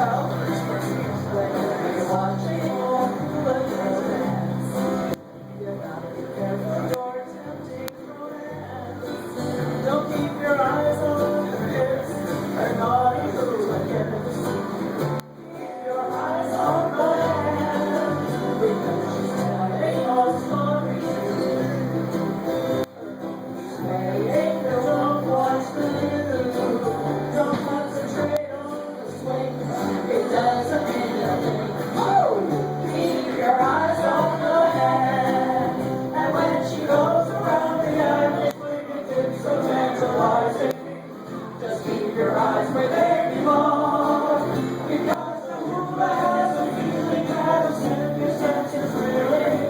Don't keep your eyes on the kids and naughty hooligans. Keep your eyes on the hand, because she's telling all stories. Hey, don't watch the news. Don't concentrate on the swing. It doesn't mean a thing. Oh! Keep your eyes on the hand, and when she goes around the island, it's so tantalizing. Just keep your eyes where they belong, because the hula has a feeling that will send your senses reeling.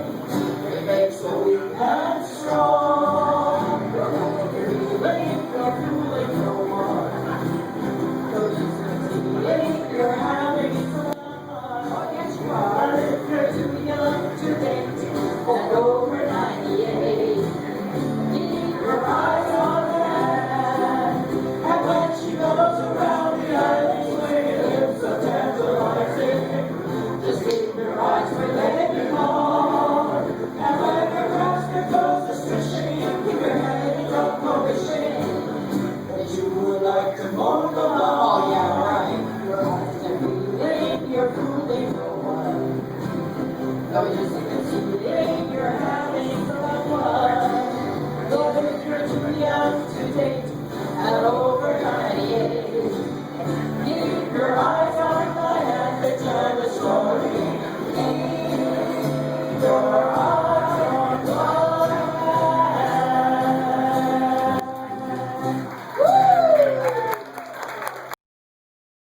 It makes the weak and strong. You're fooling no one. You're listening, you're having fun. Oh, yes, you are. If you're too young to date, and over 98, keep your eyes on her, and when she goes around the island swinging, it's so tantalizing. Just